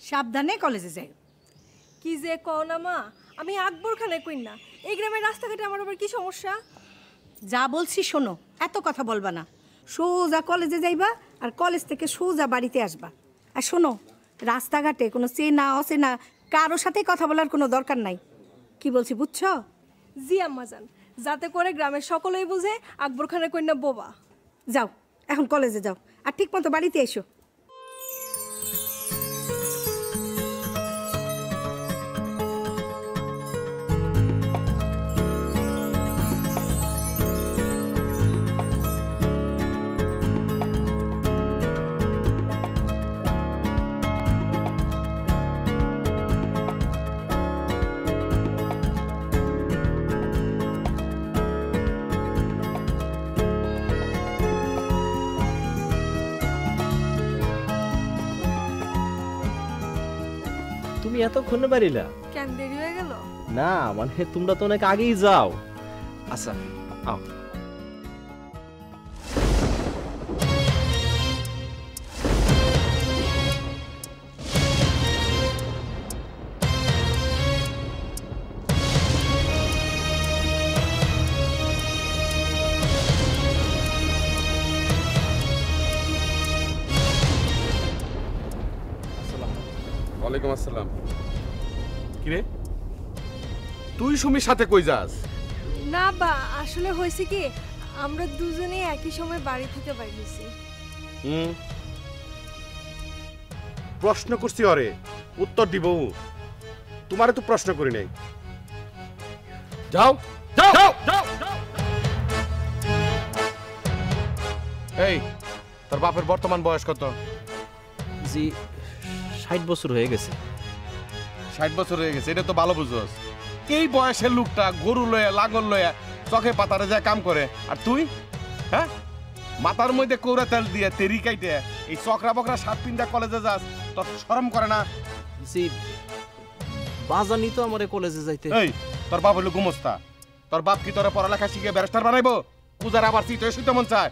সাবধানে কলেজে যাই। কি যে কও না মা, আমি আকবর খানের কই না। এই গ্রামের রাস্তাঘাটে আমার আবার কি সমস্যা? যা বলছি শোনো, এত কথা বলবা না। সোজা কলেজে যাইবা আর কলেজ থেকে সোজা বাড়িতে আসবা। আর শোনো, রাস্তাঘাটে কোনো চেনা অচেনা কারোর সাথে কথা বলার কোনো দরকার নাই। কি বলছি বুঝছো? জি আম্মা জান, যাতে করে গ্রামের সকলেই বুঝে আকবর খানের কন্যা বোবা। যাও, এখন কলেজে যাও আর ঠিক মতো বাড়িতে এসো। তুমি এতক্ষণে বাড়িলা? কেন দেরি হয়ে গেল? না মানে তোমরা তো অনেক আগেই যাও। আচ্ছা আও। ওয়ালাইকুম আসসালাম। কিরে তুই সুমির সাথে কই যাস? না বা, আসলে হয়েছে কি, আমরা দুজনেই একই সময় বাড়ি থেকে বাইর হয়েছি। প্রশ্ন করছি অরে, উত্তর দিব। তোমারে তো প্রশ্ন করি নাই। যাও যাও যাও। এই তোর বাপের বর্তমান বয়স কত? জি 60 বছর হয়ে গেছে। 60 বছর হয়ে গেছে, এটা তো ভালো বুঝোস। এই বয়সের লোকটা গরু লয়া লাঙ্গল লয়া চোখে পাতারে যায় কাম করে, আর তুই হ্যাঁ মাথার মধ্যে কৌরা তেল দিয়ে তেরি কাইটে এই চকরা বকরা সাত পিন্ডা কলেজে যাস, তোর শরম করে না? জি বাজানি তো আমারে কলেজে যাইতে। এই তোর বাপ হলো গুমস্তা, তোর বাপ কি তোরা পড়ালেখা শিখে ব্যারিস্টার বানাইবো? পূজার আবার সিট হয়ে শুতে মন চায়?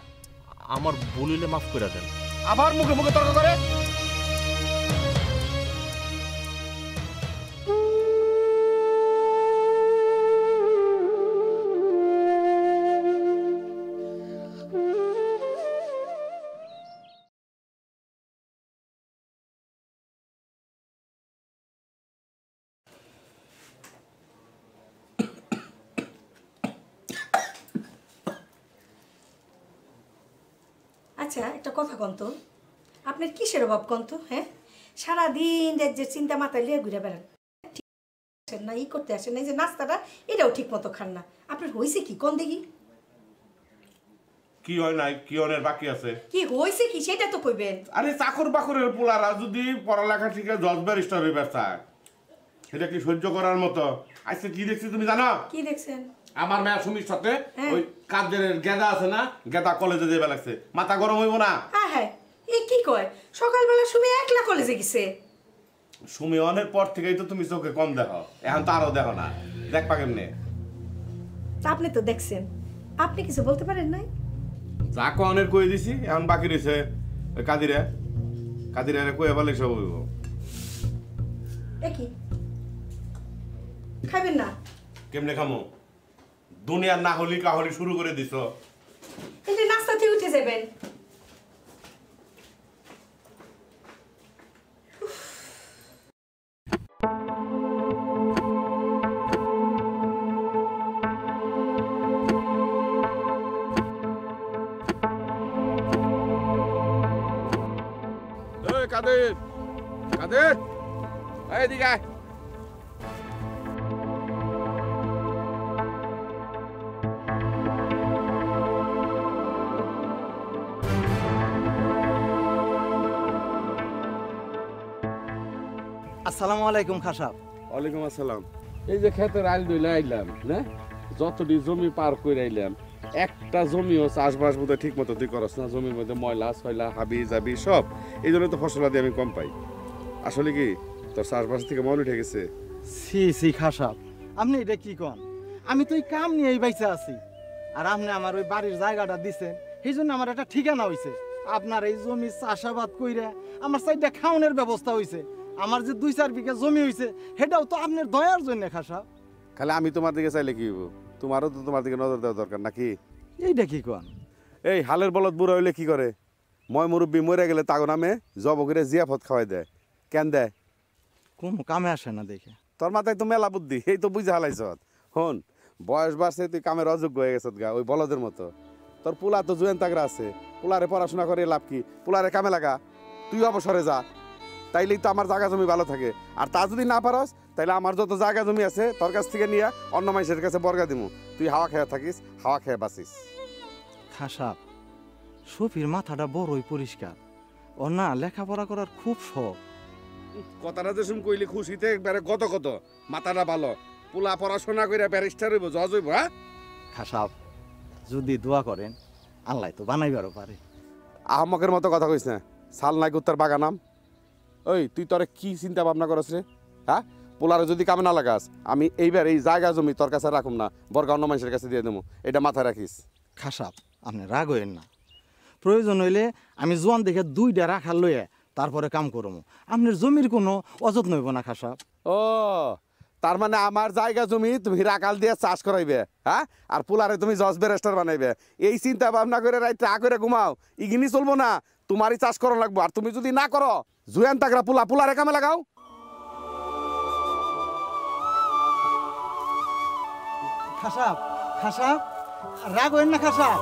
আমার ভুল হইলে মাফ করে দেন। আবার মুখে মুখে তর্ক করে? আচ্ছা একটা কথা কন তো, আপনার কিসের অভাব কন তো? হ্যাঁ, সারাদিন যে চিন্তা মাথায় লিয়ে ঘুরে বেড়ান, ঠিক আসেন না, ই করতে আসেন না, এই যে নাস্তাটা এটাও ঠিক মতো খান না। আপনার হয়েছে কি কোন দেখি? কি হয় নাই, কি অনের বাকি আছে? কি হয়েছে কি সেটা তো কইবেন। আরে চাকর বাকরের পোলারা যদি পড়ালেখা শিখে জজ ব্যারিস্টার হয়ে ব্যবসায়, সেটা কি সহ্য করার মতো? আজকে কি দেখছি তুমি জানো? কি দেখছেন? আমার মেয়া সুমির সাথে ওই কাদের গেদা আছে না, গেদা কলেজে যাইবা লাগছে। মাথা গরম হইব না? হ্যাঁ হ্যাঁ, এ কি কয়, সকালবেলা সুমি একলা কলেজে গেছে। সুমি অনের পর থেকেই তো তুমি চোখে কম দেখো, এখন তো আরো দেখো না, দেখবা কেমনে? তা আপনি তো দেখছেন, আপনি কিছু বলতে পারেন নাই? যা কনের কই দিছি, এখন বাকি রয়েছে ওই কাদিরে কয়ে বলে সব হইব। কি খাবেন না? কেমনে খামো? দুনিয়ার না হলি কাহলি শুরু করে দিছ। এই যে নাস্তা থেকে উঠে যাবেন। কাদের কাদের এদিকে আয়। আসসালামু আলাইকুম খাসাব। ওয়ালাইকুম আসসালাম। এই যে ক্ষেতের আইল দইলে আইলাম না, যতটি জমি পার করে আইলাম, একটা জমিও চাষবাস বোধহয় ঠিক মতো তুই করস না। জমির মধ্যে ময়লা ছয়লা হাবি জাবি সব, এই জন্য তো ফসলাদি আমি কম পাই। আসলে কি তোর চাষবাস থেকে মন উঠে গেছে? সি সি খাসাব, আপনি এটা কি কন? আমি তো এই কাম নিয়ে এই বাইসা আছি, আর আপনি আমার ওই বাড়ির জায়গাটা দিছেন, সেই জন্য আমার একটা ঠিকানা হইছে। আপনার এই জমি চাষাবাদ কইরা আমার সাইডটা খাওয়ানোর ব্যবস্থা হইছে। আমার যে 2-4 বিঘা জমি হইছে সেটাও তো আপনার দয়ার জন্য খাসাব। খালি আমি তোমার দিকে চাইলে কি হইব? তোমারও তো তোমার দিকে নজর দেওয়া দরকার নাকি? এইটা কি কোন? এই হালের বলদ বুড়া হইলে কি করে? ময় মুরব্বী মরে গেলে তাগো নামে জব করে জিয়াফত খাওয়াই দেয়। কেন দেয়? কোন কামে আসে না দেখে। তোর মাথায় তো মেলা বুদ্ধি, এই তো বুঝে হালাইছ। হন, বয়স বাড়ছে, তুই কামের অযোগ্য হয়ে গেছত গা, ওই বলদের মতো। তোর পোলা তো জুয়েন তাগরা আছে, পোলারে পড়াশোনা করে লাভ কি? পোলারে কামে লাগা, তুই অবসরে যা, তাইলেই তো আমার জায়গা জমি ভালো থাকে। আর তা যদি না পারস, তাইলে আমার যত জায়গা জমি আছে তোর কাছ থেকে নিয়ে অন্য মানুষের কাছে বর্গা দিমু। তুই হাওয়া খেয়ে থাকিস, হাওয়া খেয়ে বাঁচিস। খাসাব, শফির মাথাটা বড়ই পরিষ্কার, ও না লেখাপড়া করার খুব শখ। কথাটা যে শুন কইলি খুশিতে একবারে কত কত মাথাটা ভালো। পোলা পড়াশোনা করে ব্যারিস্টার হইব, জজ হইব। হ্যাঁ খাসাব, যদি দোয়া করেন আল্লাহ তো বানাইবারও পারে। আহমকের মতো কথা কইস না, সাল নাই কুত্তার বাগানাম। ওই তুই তোরে কি চিন্তা ভাবনা করছ রে? হ্যাঁ, পোলারে যদি কামে না লাগাস, আমি এইবার এই জায়গা জমি তোর কাছে রাখুম না, বর্গা অন্য মানুষের কাছে দিয়ে দেবো। এটা মাথায় রাখিস। খাসাব, আপনি রাগ হইেন না, প্রয়োজন হইলে আমি জোয়ান দেখে 2টা রাখার লইয়া তারপরে কাম করবো। আপনার জমির কোনো অযত্ন হইব না খাসাব। ও, তার মানে আমার জায়গা জমি তুমি রাখাল দিয়ে চাষ করাইবে, হ্যাঁ? আর পোলারে তুমি জজ ব্যারিস্টার বানাইবে। এই চিন্তা ভাবনা করে রাইতে করে ঘুমাও, ইগিনি চলবো না। তোমারই চাষ করা লাগবো। আর তুমি যদি না করো, জুয়ান তাগরা পোলারে কামে লাগাও। খাসাব, খাসাব, রাগ হইেন না খাসাব।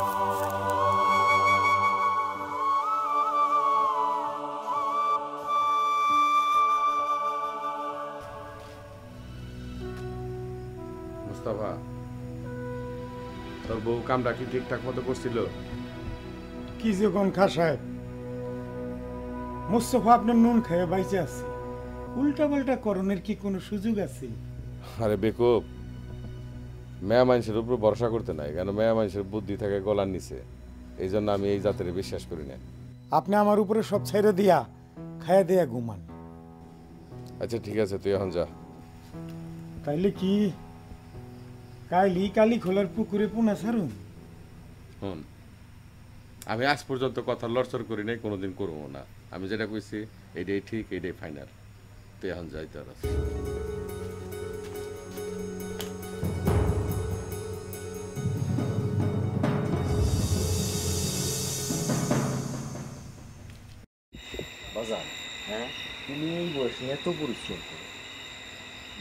মুস্তাফা, তোর বউ কামটা কি ঠিকঠাক মতো করছিল? কি যে কোন খা সাহেব, মোস্তফা আপনার নুন খেয়ে বাইচে আছে, উল্টা পাল্টা করণের কি কোনো সুযোগ আছে? আরে বেকুব, মেয়া মানুষের উপর ভরসা করতে নাই, কেন মেয়া মানুষের বুদ্ধি থাকে গলার নিচে। এই জন্য আমি এই জাতের বিশ্বাস করি না। আপনি আমার উপরে সব ছেড়ে দিয়া খায়া দিয়া ঘুমান। আচ্ছা ঠিক আছে, তুই এখন যা। তাইলে কি কালি খোলার পুকুরে পোনা ছাড়ুন? হুন, আমি আজ পর্যন্ত কথা লড়চড় করি নাই, কোনোদিন করবো না। আমি যেটা কইছি এইটাই ঠিক, এইটাই ফাইনাল। তুই এখন যাইতে পারস। বাজার, হ্যাঁ, তুমি এই বয়সে এত পরিশ্রম করো,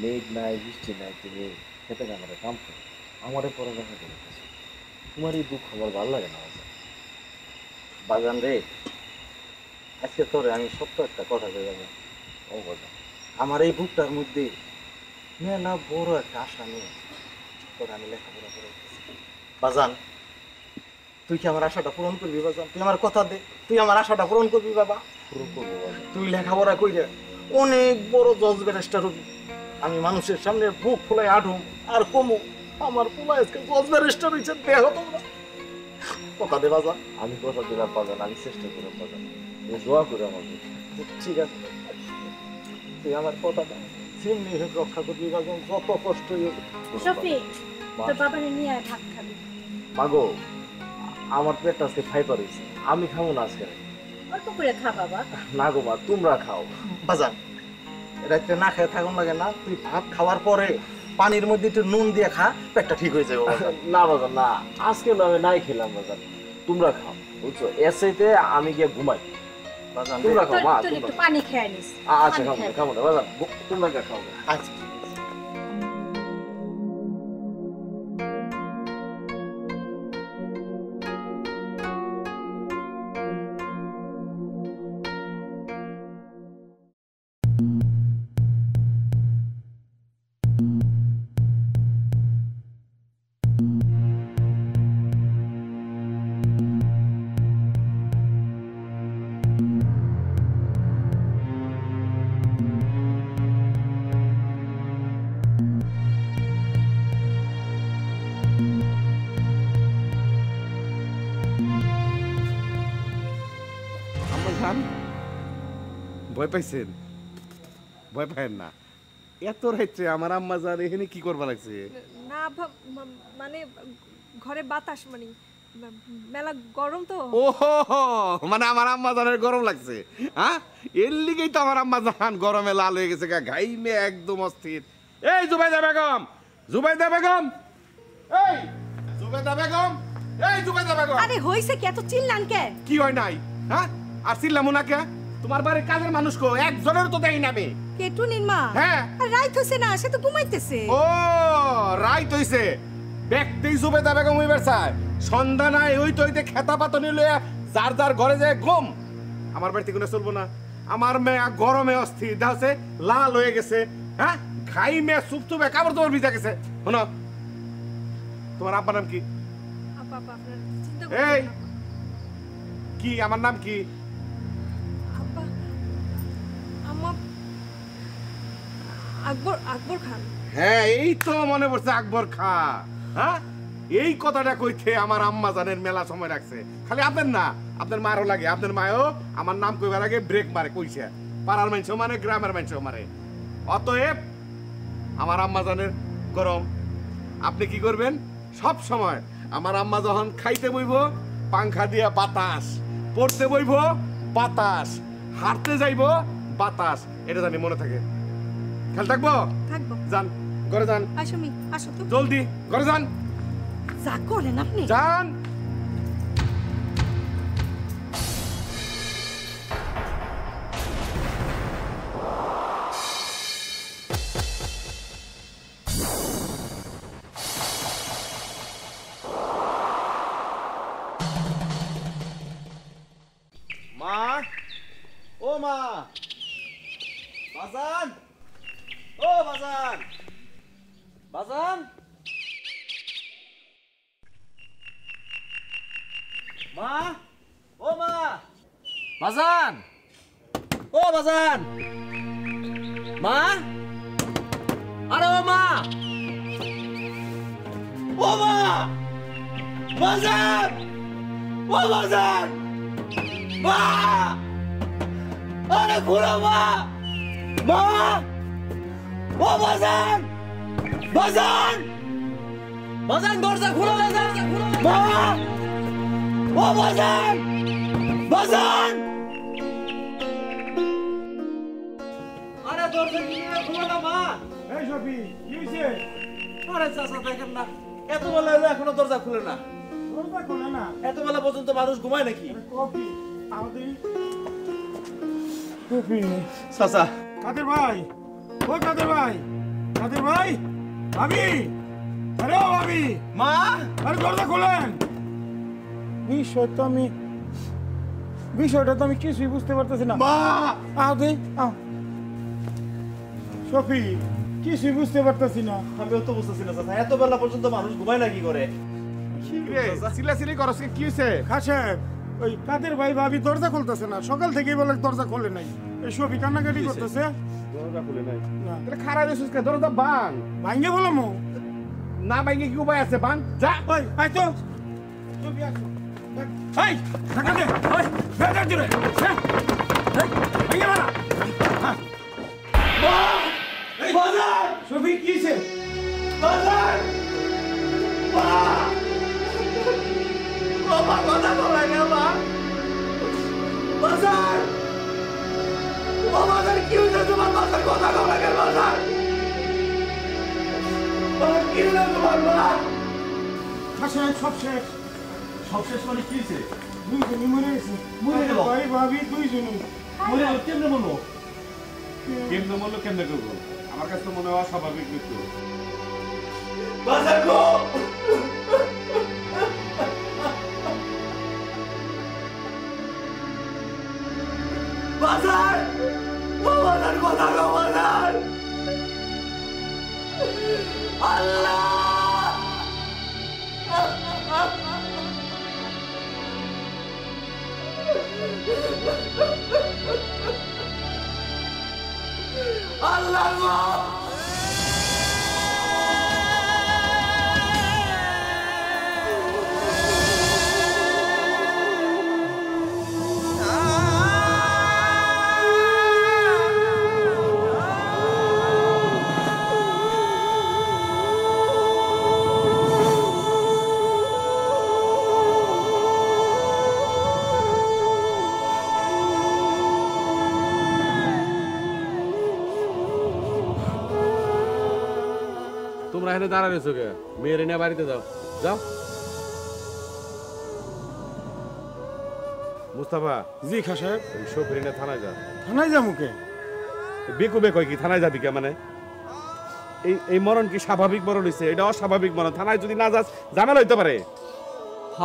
মেঘ নাই বৃষ্টি নাই, তুমি খেতে কামড়ে কাম করো, আমারে পড়ালেখা করে গেছো। তোমার এই দুঃখ আমার ভালো লাগে না বাজার। বাজান রে, আজকে তোরে আমি সত্য একটা কথা বলে যাবো। ও বাজান, আমার এই বুকটার মধ্যে মেলা বড় একটা আশা নিয়ে তোরে আমি লেখাপড়া করে বাজান। তুই কি আমার আশাটা পূরণ করবি বাজান? তুই আমার কথা দে, তুই আমার আশাটা পূরণ করবি বাবা। পূরণ করবো বাবা। তুই লেখাপড়া কইরে অনেক বড় জজ ব্যারিস্টার হবি। আমি মানুষের সামনে বুক ফুলাই আঠুম আর কমু আমার পোলা আজকে জজ ব্যারিস্টার হইছে, দেহ তোমরা। কথা দে বাজান। আমি কথা দিলাম বাজান, আমি চেষ্টা করলাম বাজান, তুমি দোয়া করে আমার। ঠিক আছে, তুই আমার কথা দে, চিমনি রক্ষা করবি বাজান, যত কষ্ট হোক। শফি, তোর বাবারে নিয়ে আয়, ভাত খাবি। মাগো, আমার পেটটা আজকে ফাইবার হয়েছে, আমি খাবো না আজকে। অল্প করে খা বাবা। না গো মা, তোমরা খাও। বাজান, রাত্রে না খেয়ে থাকুন লাগে না, তুই ভাত খাওয়ার পরে পানির মধ্যে একটু নুন দিয়ে খা, পেটটা ঠিক হয়ে যাবে বাজান। না বাজান না, আজকে না, আমি নাই খেলাম বাজান, তোমরা খাও বুঝছো। এসেতে আমি গিয়ে ঘুমাই। বাজান তোমরা খাও মা, তুই একটু পানি খেয়ে নিস। আচ্ছা খাবো না, খাবো না বাজান, তোমরা কে খাও। আচ্ছা। ভয় পাইছেন? ভয় পাইেন না। এত রাইতে আমার আম্মা জান এখানে কি করবা লাগছে? না মানে ঘরে বাতাস মানে মেলা গরম তো। ও মানে আমার আম্মা জানের গরম লাগছে, হ্যাঁ? এর লিগেই তো আমার আম্মা জান গরমে লাল হয়ে গেছে, ঘাইমে একদম অস্থির। এই জুবাইদা বেগম, জুবাইদা বেগম, এই জুবাইদা বেগম, এই জুবাইদা বেগম। আরে হইছে কি, এত চিল্লান কে? কি হয় নাই, হ্যাঁ? আর চিল্লামু না কে? তোমার বাড়ির কাজের মানুষ কো একজনের তো দেই না আমি। কে টুনির মা? হ্যাঁ। আর রাইত হইছে না, সে তো ঘুমাইতেছে। ও রাইত হইছে, ব্যক্তি জুবেদা বেগম হইবার চায়, সন্ধ্যা নাই হইতে হইতে খেতা পাতনি লইয়া যার যার ঘরে যায় ঘুম। আমার বাড়িতে কোনো চলবো না। আমার মেয়ে গরমে অস্থির, দেখছে লাল হয়ে গেছে, হ্যাঁ? ঘাই মেয়ে সুপ চুপে কাপড় তোমার ভিজা গেছে। শোনো, তোমার আব্বার নাম কি? আপা আপনার চিন্তা এই করবেন না। কি, আমার নাম কি? আপা আমার আকবর, আকবর খান। হ্যাঁ এই তো মনে পড়ছে, আকবর খা। হ্যাঁ এই কথাটা কইতে আমার আম্মা জানের মেলা সময় রাখছে। খালি আপনার না, আপনার মারও লাগে। আপনার মায়ও আমার নাম কইবার আগে ব্রেক মারে, কইছে পাড়ার মানুষও মানে, গ্রামের মানুষও মারে। অতএব আমার আম্মা জানের গরম। আপনি কি করবেন? সব সময় আমার আম্মা যখন খাইতে বইব পাংখা দিয়া বাতাস, পড়তে বইব বাতাস, হাঁটতে যাইব বাতাস, এটা জানি মনে থাকে। খেয়াল থাকবো? থাকবো। যান ঘরে যান, আসো মি, আসো তো। জলদি ঘরে যান, যা করেন আপনি। যান। মা, ও মা, বাজান, ও বাজান, বাজান, মা, ও মা, বাজান, ও বাজান, মা, আরে ও মা, ও মা, বাজান, ও বাজান, মা, আরে খুলো মা, মা, ও বাজান, বাজান, বাজান দরজা খুলো, দরজা খুলো, মা, ও বাজান, বাজান, আরে দরজা খুলো না মা। এই শফি, কি হইছে? আরে চাচা দেখেন না, এত বেলা হলো এখনো দরজা খুলে না। দরজা খোলে না? এত বেলা পর্যন্ত মানুষ ঘুমায় নাকি? কফি আমাদের কফি। চাচা, কাদের ভাই, ও কাদের ভাই, কাদের ভাই, ভাবি, আরে ও ভাবি, মা, আরে দরজা খোলেন। বিষয়টা তো আমি কিছুই বুঝতে পারতেছি না। মা, আও দে, আও। শফি, কিছুই বুঝতে পারতেছি না। আমিও তো বুঝতেছি না চাচা, এত বেলা পর্যন্ত মানুষ ঘুমায় না কি করে? চিল্লাচিল্লি করছ কি হয়েছে? খা সাহেব, ওই কাদের ভাই ভাবি দরজা খুলতেছে না, সকাল থেকেই বলে দরজা খোলে নাই। এই শফি কান্নাকাটি করতেছে। দরজা খুলে নাই, না, তাহলে খারাপ হয়েছিস কে? দরজা বাং ভাঙ্গে বললাম। না, ভাঙে কি উপায় আছে? বাং যা। ওই আয় তো, শফি আসো। এই ঢাকা দে, ওই বেদা দিরে, হ্যাঁ, ভাঙ্গে মারা। বাজার, শফি কি হইছে? বাজার, মা, ও মা কথা বলে না মা, বাজার, ও বাজার কি হয়েছে তোমার? বাজার কথা বলে না বাজার, কি হলো তোমার মা? সাহেব সব শেষ। সব শেষ মানে কি হয়েছে? দুইজনই মরে গেছে। মরে গেল? ভাই ভাবি দুইজনই। মরে গেল কেমনে বলো? কেমনে বললো, কেমনে করবো? আমার কাছে তো মনে হয় অস্বাভাবিক মৃত্যু। বাজার গো, বাজার, ও বাজার কথা গো বাজার, আল্লাহ, আল্লাহ গো। তোমরা এখানে দাঁড়া রয়েছো কে? মেয়ের নিয়ে বাড়িতে যাও, যাও। মুস্তাফা, জি খা সাহেব। ওই শফিরিনে থানায় যা। থানায় যাবো কে? বেকু বেকই কি থানায় যাবি কে? মানে এই মরণ কি স্বাভাবিক মরণ হইছে? এটা অস্বাভাবিক মরণ। থানায় যদি না যাস ঝামেলা হইতে পারে। হ,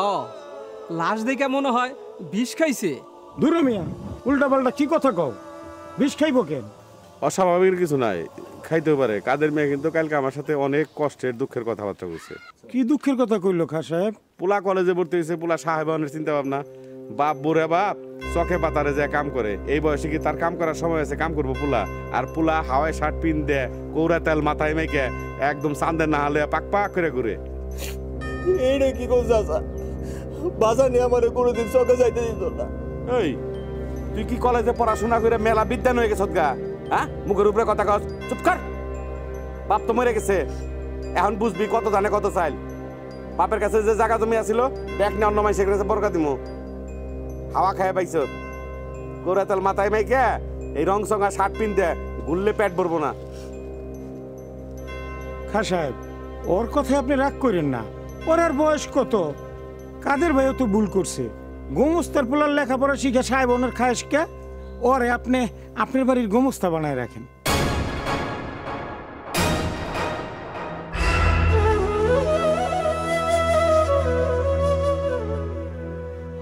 লাশ দেখে মনে হয় বিষ খাইছে। দূর মিয়া, উল্টা পাল্টা কি কথা কও? বিষ খাইব কেন? অস্বাভাবিক কিছু নাই, খাইতেও পারে। কাদের মেয়ে কিন্তু কালকে আমার সাথে অনেক কষ্টের দুঃখের কথাবার্তা কইছে। কি দুঃখের কথা কইলো খা সাহেব? পোলা কলেজে ভর্তি হয়েছে, পোলা সাহেবানের চিন্তা ভাবনা। বাপ বুড়ে বাপ চকে পাতারে যায় কাম করে। এই বয়সে কি তার কাম করার সময় আছে? কাম করবো পোলা। আর পোলা হাওয়ায় শার্ট পিন দেয়, কৌরা তেল মাথায় মেখে একদম চান্দের না হলে পাক পাক করে ঘুরে। এইটা কি করছ চাচা? বাজার নিয়ে আমার কোনোদিন চকে যাইতে দিত না। এই তুই কি কলেজে পড়াশোনা করে মেলা বিদ্যান হয়ে গেছত গা? হ্যাঁ, মুখের উপরে কথা কস, চুপ কর। বাপ তো মরে গেছে, এখন বুঝবি কত জানে কত চাইল। বাপের কাছে যে জায়গা জমি আছিল ব্যাগ নিয়ে অন্য মাইসের কাছে বরকা দিমু। হাওয়া খায় পাইছ, গোড়া তেল মাথায় মাইকে এই রং সঙ্গা শার্ট পিন দে, ঘুরলে পেট ভরবো না। খা সাহেব, ওর কথায় আপনি রাগ করেন না। ওর আর বয়স কত? কাদের ভাইও তো ভুল করছে। গোমস্তার পোলার লেখাপড়া শিখে সাহেব ওনার খায় শিখে ওরে আপনি আপনার বাড়ির গোমস্তা বানায় রাখেন।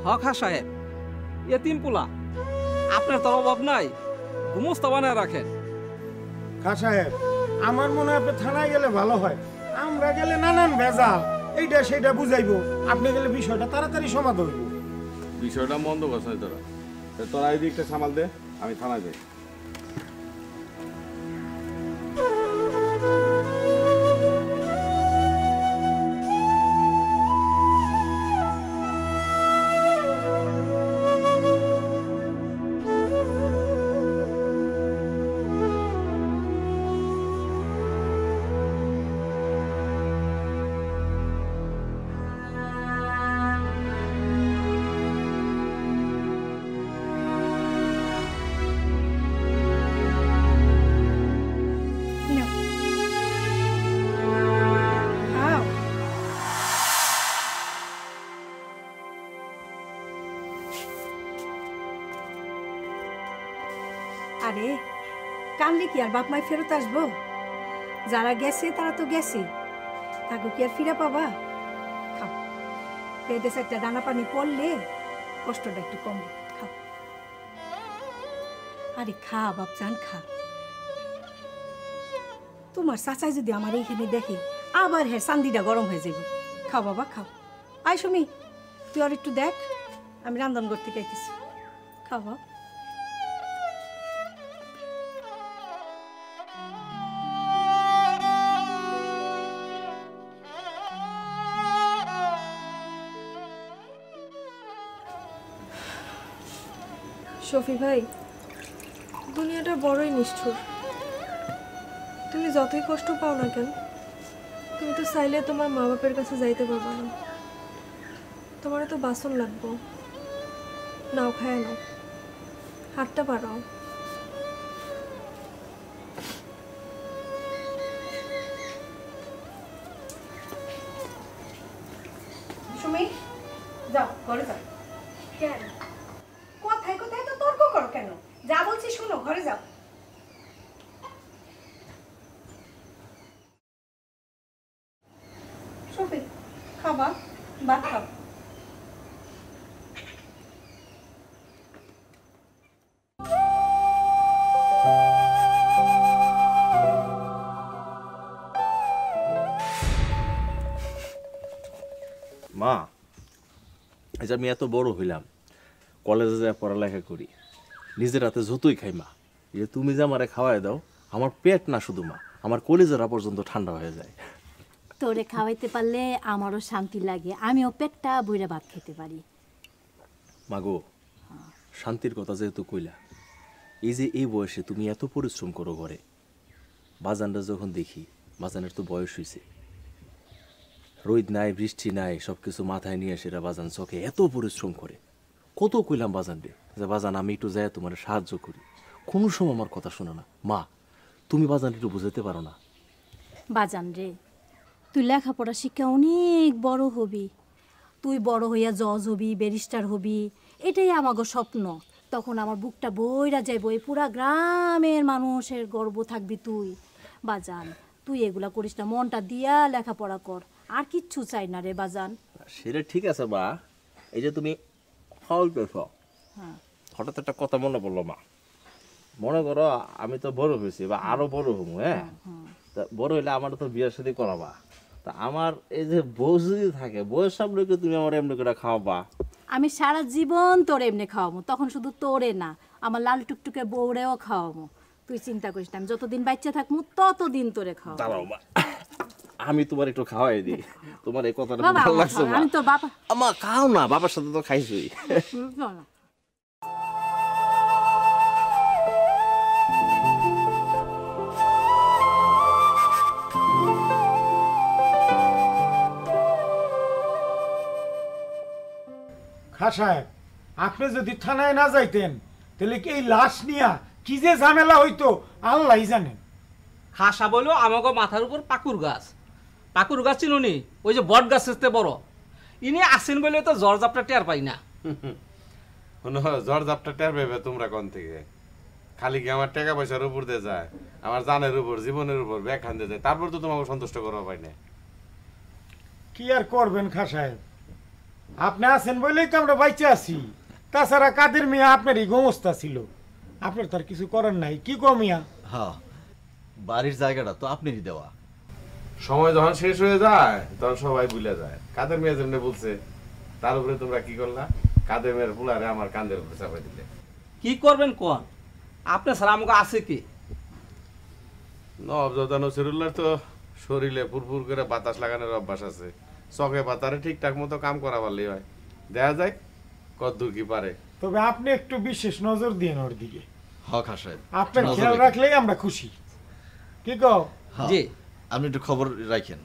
হক সাহেব, এতিম পোলা, আপনার তো অভাব নাই, গুমস্তা বানায় রাখেন। খা সাহেব, আমার মনে হয় আপনি থানায় গেলে ভালো হয়। আমরা গেলে নানান ভেজাল, এইটা সেইটা বুঝাইবো। আপনি গেলে বিষয়টা তাড়াতাড়ি সমাধান হইব। বিষয়টা মন্দ করছ তোরা। তোরা এই দিকটা সামাল দে, আমি থানায় যাই। আরে কানলে কি আর বাপ মাই ফেরত আসবো? যারা গেছে তারা তো গেছে, তাকে কি আর ফিরে পাবা? খাও, পেটে একটা দানা পানি পড়লে কষ্টটা একটু কমবে। খাও, আরে খা বাপজান খা। তোমার চাচাই যদি আমার এইখানে দেখে আবার হ্যাঁ চান্দিটা গরম হয়ে যাবে। খাও বাবা খাও। আয় সুমি, তুই আর একটু দেখ, আমি রান্ধন করতে চাইতেছি। খাও বাবা। শফি ভাই, দুনিয়াটা বড়ই নিষ্ঠুর। তুমি যতই কষ্ট পাও না কেন, তুমি তো চাইলে তোমার মা বাপের কাছে যাইতে পারবা না। তোমার তো বাসন লাগবো, নাও খায় নাও, হাতটা বাড়াও। সুমি, যাও ঘরে যাও। কেন? কোথায় কোথায় তো তর্ক করো কেন? যা বলছি শোনো, ঘরে যাও। সুমি, খাবা, ভাত খাও। মা, এই যে আমি এত বড় হইলাম, কলেজে যা পড়ালেখা করি, নিজের হাতে যতই খাই মা, যে তুমি যে আমারে খাওয়াই দাও, আমার পেট না শুধু মা, আমার কলিজারা পর্যন্ত ঠান্ডা হয়ে যায়। তোরে খাওয়াইতে পারলে আমারও শান্তি লাগে, আমিও পেটটা বইরা ভাত খেতে পারি। মাগো, শান্তির কথা যেহেতু কইলা, এই যে এই বয়সে তুমি এত পরিশ্রম করো ঘরে, বাজানটা যখন দেখি, বাজানের তো বয়স হয়েছে, রোদ নাই বৃষ্টি নাই সব কিছু মাথায় নিয়ে সেটা বাজান চোখে এত পরিশ্রম করে। কত কইলাম বাজান রে যে বাজান আমি একটু যাই তোমার সাহায্য করি, কোনো সময় আমার কথা শোনো না। মা, তুমি বাজান একটু বুঝাতে পারো না? বাজান রে, তুই লেখাপড়া শিক্ষা অনেক বড় হবি, তুই বড় হইয়া জজ হবি, ব্যারিস্টার হবি, এটাই আমাগো স্বপ্ন। তখন আমার বুকটা বইরা যাইব, এই পুরা গ্রামের মানুষের গর্ব থাকবি তুই। বাজান তুই এগুলা করিস না, মনটা দিয়া লেখাপড়া কর, আর কিচ্ছু চাই না রে বাজান। সেটা ঠিক আছে মা, এই যে তুমি ফলতেছ, হঠাৎ একটা কথা মনে পড়লো মা। মনে করো আমি তো বড় হয়েছি বা আরো বড় হবো, হ্যাঁ, তা বড় হইলে আমার তো বিয়ের সাথে করাবা। তা আমার এই যে বউ যদি থাকে, বউয়ের সামনে তুমি আমার এমনি করে খাওয়াবা। আমি সারা জীবন তোর এমনি খাওয়াবো, তখন শুধু তোরে না, আমার লাল টুকটুকে বউরেও খাওয়াবো। তুই চিন্তা করিস না, আমি যতদিন বাচ্চা থাকবো ততদিন তোরে খাওয়াবো। দাঁড়াও মা, আমি তোমার একটু খাওয়াই দিই। তোমার এই কথাটা বাবা, ভালো লাগছে মা। আমি তো বাবা। আমা খাও না, বাবার সাথে তো খাইছি। খাঁ সাহেব, আপনি যদি থানায় না যাইতেন তাহলে কি এই লাশ নিয়া কি যে ঝামেলা হইতো আল্লাহই জানেন। খাসা বলো আমাকে মাথার উপর পাকুর গাছ, পাকুর গাছ চিনুনি, ওই যে বট গাছ আসতে বড়, ইনি আসেন বলে তো জ্বর জাপটা টের পাই না। জ্বর জাপটা টের পাবে তোমরা কোন থেকে? খালি কি আমার টাকা পয়সার উপর দিয়ে যায়, আমার জানের উপর, জীবনের উপর ব্যাখ্যান দিয়ে যায়, তারপর তো তোমাকে সন্তুষ্ট করা পাই না। কি আর করবেন খাঁ সাহেব, আপনি আছেন বলেই তো আমরা বাইচে আছি। তাছাড়া কাদের মিয়া আপনারই গোমস্তা ছিল, আপনার তার কিছু করার নাই। কি কো মিয়া? হ্যাঁ, বাড়ির জায়গাটা তো আপনারই দেওয়া। সময় যখন শেষ হয়ে যায় তখন সবাই ভুলে যায়। কাদের মেয়ে যেমনি বলছে, তার উপরে তোমরা কি করলা? কাদের মেয়ের পুলারে আমার কান্দের উপরে চাপাই দিলে। কি করবেন কোন? আপনার ছাড়া আমাকে আছে কি? নবজাদা নসিরুল্লাহ তো শরীরে পুরপুর করে বাতাস লাগানোর অভ্যাস আছে, চকে পাতারে ঠিকঠাক মতো কাম করা পারলেই হয়। দেখা যায় কতদূর কি পারে। তবে আপনি একটু বিশেষ নজর দিন ওর দিকে। হ্যাঁ খাঁ সাহেব, আপনার খেয়াল রাখলেই আমরা খুশি। কি কও? জি, আপনি একটু খবর রাখেন।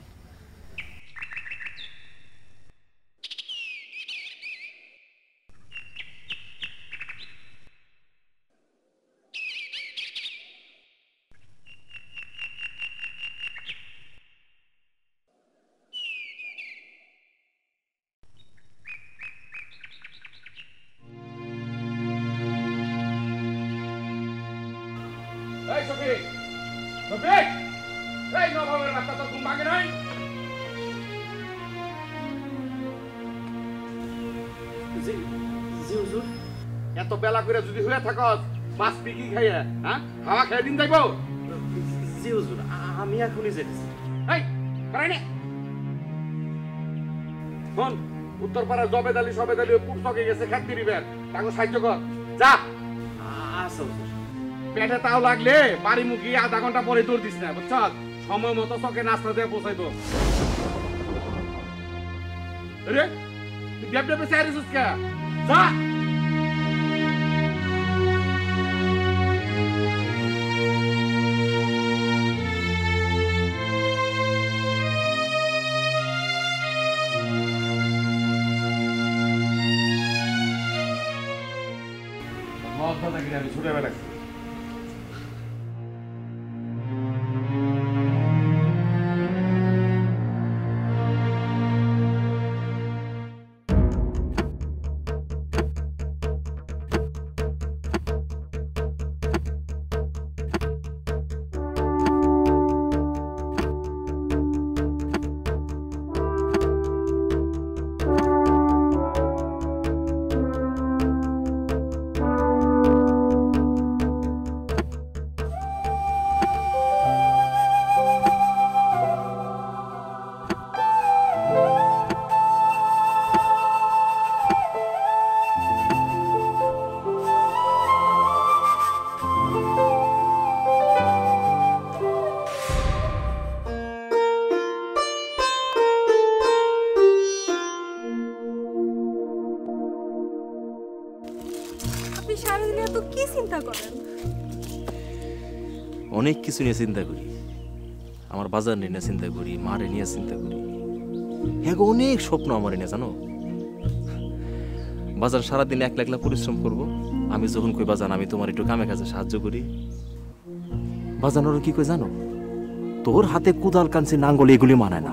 এই শফিক, শফিক, এই নবাবের রাস্তা তো ঘুম ভাঙে নাই? এত বেলা করে যদি হয়ে থাকস, মাছ পিকি খাইয়ে, হ্যাঁ, হাওয়া খেয়ে দিন যাইব। জি হুজুর, আমি এখনই যেতেছি। এই করাই নে শোন, উত্তরপাড়ার জবেদ আলী সবেদ আলী পুর চকে গেছে খেত দিবেন, তাকে সাহায্য কর। যা। আচ্ছা হুজুর। পেটে তাও লাগলে বাড়ি মুখি আধা ঘন্টা পরে দৌড় দিস না, বুঝছ? সময় মতো চকে নাস্তা দিয়ে পৌঁছাইব। রে ডেপ ডেপে চাইছিস কে? যা। আমি ছুটে বেড়াচ্ছি। সারাদিনে এত কি চিন্তা করেন? অনেক কিছু নিয়ে চিন্তা করি, আমার বাজার নিয়ে চিন্তা করি, মারে নিয়ে চিন্তা করি। হ্যাঁ, অনেক স্বপ্ন আমার নিয়ে, জানো। বাজার সারাদিন একলা একলা পরিশ্রম করব, আমি যখন কই বাজান আমি তোমার একটু কামে কাজে সাহায্য করি, বাজানোর কি কই জানো, তোর হাতে কুদাল কাঞ্চি নাঙ্গল এগুলি মানায় না,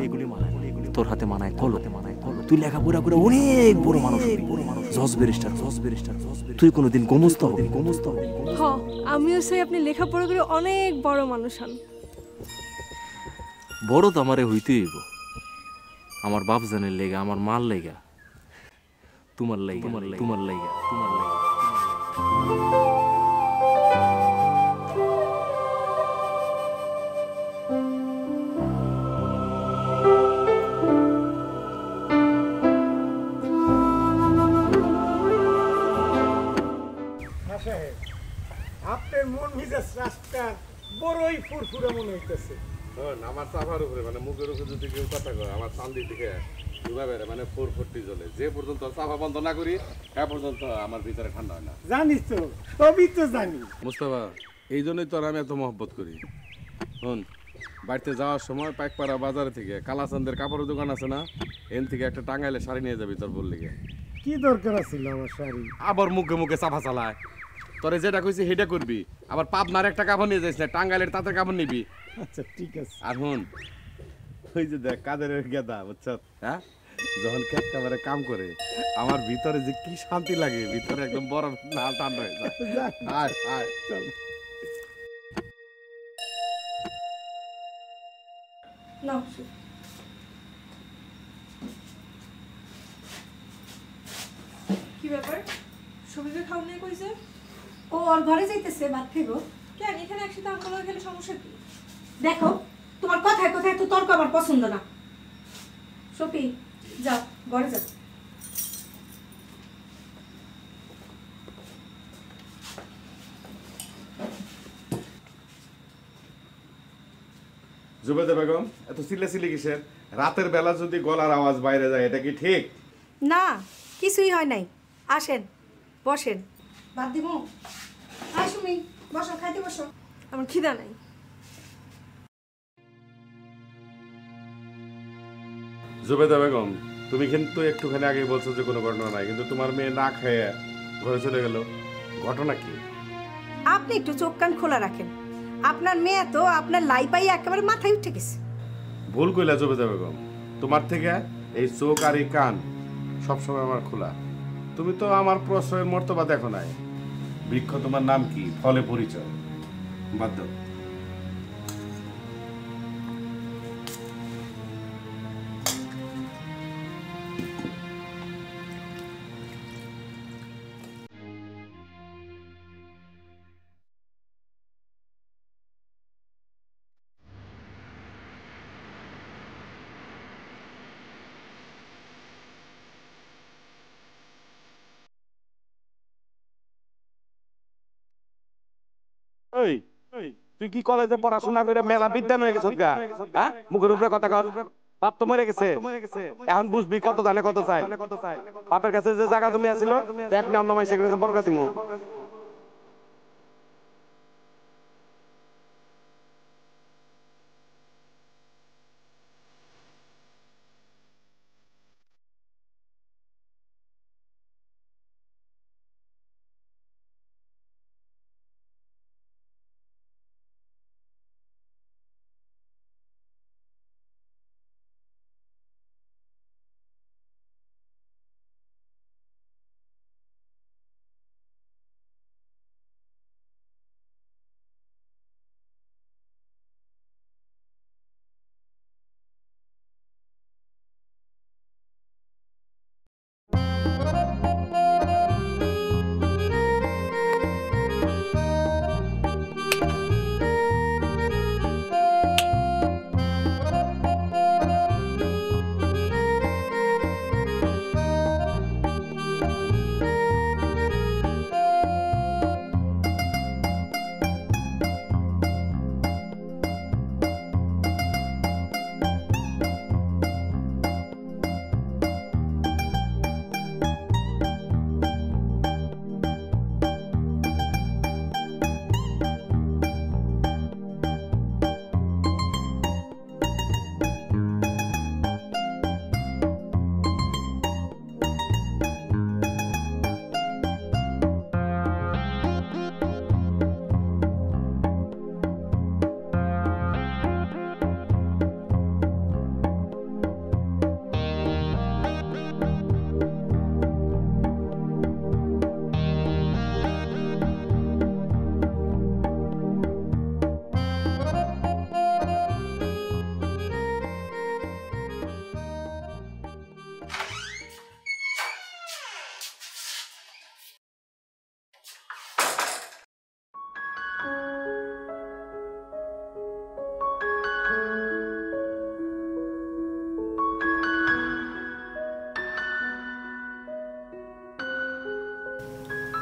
তোর হাতে মানায় কলম। তুই লেখাপড়া করে অনেক বড় মানুষ, জজ ব্যারিস্টার। তুই কোনোদিন গোমস্ত হবি। হ, আমিও চাই আপনি লেখাপড়া করে অনেক বড় মানুষ হন। বড় তো আমারে হইতেই হইব, আমার বাপ জানের লেগা, আমার মার লেগা, তোমার লাইগা, তোমার লাইগা, তোমার লাইগা। আপনার মন মিজাজ রাস্তা বড়ই ফুরফুরে মনে হইতেছে। আমার চাপার উপরে মানে মুখের উপরে যদি কেউ কথা কয় আমার চান্দি দিকে মানে 440 জ্বলে। যে পর্যন্ত চাপা বন্ধ না করি হ্যাঁ পর্যন্ত আমার ভিতরে ঠান্ডা হয় না। জানিস তো, সবই তো জানি। মুস্তাফা, এই জন্যই তো আমি এত মহব্বত করি। শোন, বাড়িতে যাওয়ার সময় পাইকপাড়া বাজারে থেকে কালাচান্দের কাপড়ের দোকান আছে না, এন থেকে একটা টাঙ্গাইলে শাড়ি নিয়ে যাবি তোর বললি। কি দরকার ছিল আমার শাড়ি? আবার মুখে মুখে চাপা চালায়। তোরে যেটা কইছি সেটা করবি। আবার পাবনার একটা কাপড় নিয়ে যাইস না, টাঙ্গাইলের তাঁতের কাপড় নিবি। আচ্ছা ঠিক আছে। আর হুন, ওই যে দেখ কাদের গেদা, বুঝছ? হ্যাঁ, যখন খেত কামারে কাম করে আমার ভিতরে যে কি শান্তি লাগে, ভিতরে একদম বরফ না ঠান্ডা হয়ে যায়। আয় আয় চল। নাও কি ব্যাপার? শফিকে খাওয়া নিয়ে কইছে? ও ওর ঘরে যাইতেছে ভাত খাইব। কেন এখানে একসাথে আমগুলো গেলে সমস্যা কি? দেখো, তোমার কথায় কথায় তো তর্ক আমার পছন্দ না। সফি, যাও ঘরে যাও। জুবেদা বেগম, এত চিল্লাচিল্লি কিসের? রাতের বেলা যদি গলার আওয়াজ বাইরে যায় এটা কি ঠিক? না, কিছুই হয় নাই। আসেন, বসেন। ভাত দিব? আয় সুমি, বসো, খাইতে বসো। আমার খিদা নাই। জুবেদা বেগম, তুমি কিন্তু একটুখানি আগে বলছো যে কোনো ঘটনা নাই, কিন্তু তোমার মেয়ে না খেয়ে ঘরে চলে গেল, ঘটনা কি? আপনি একটু চোখ কান খোলা রাখেন। আপনার মেয়ে তো আপনার লাই পাই একেবারে মাথায় উঠে গেছে। ভুল কইলা জুবেদা বেগম, তোমার থেকে এই চোখ আর এই কান সবসময় আমার খোলা। তুমি তো আমার প্রশ্রয়ের মর্তবা দেখো নাই। বৃক্ষ তোমার নাম কি, ফলে পরিচয়। বাদ দাও। ওই তুই কি কলেজে পড়াশোনা করে মেলা বিদ্যান হয়ে গেছ গা? হ্যাঁ, মুখের উপরে কথা কর। বাপ তো মরে গেছে, এখন বুঝবি কত জানে কত চাই। বাপের কাছে যে জায়গা তুমি আসিল দেখ নাম নামাই সেখানে বড় কাতিমু।